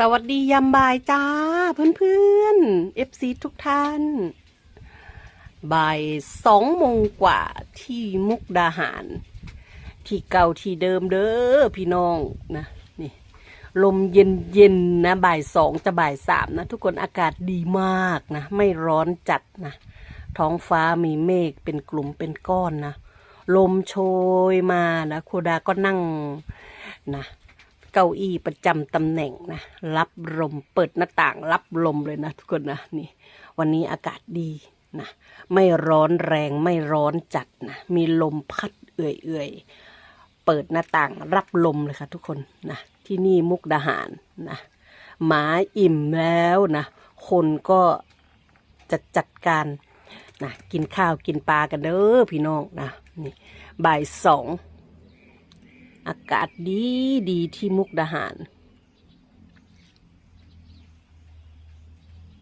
สวัสดียามบ่ายจ้าเพื่อนๆ FC ทุกท่านบ่าย2 โมงกว่าที่มุกดาหารที่เก่าที่เดิมเด้อพี่น้องนะนี่ลมเย็นนะบ่าย 2จะบ่าย 3นะทุกคนอากาศดีมากนะไม่ร้อนจัดนะท้องฟ้ามีเมฆเป็นกลุ่มเป็นก้อนนะลมโชยมานะโคดาก็นั่งนะเก้าอี้ประจำตำแหน่งนะรับลมเปิดหน้าต่างรับลมเลยนะทุกคนนะนี่วันนี้อากาศดีนะไม่ร้อนแรงไม่ร้อนจัดนะมีลมพัดเอื่อยๆเปิดหน้าต่างรับลมเลยค่ะทุกคนนะที่นี่มุกดาหารนะหมาอิ่มแล้วนะคนก็จะจัดการนะกินข้าวกินปลากันเด้อพี่น้องนะนี่บ่าย 2อากาศดีที่มุกดาหาร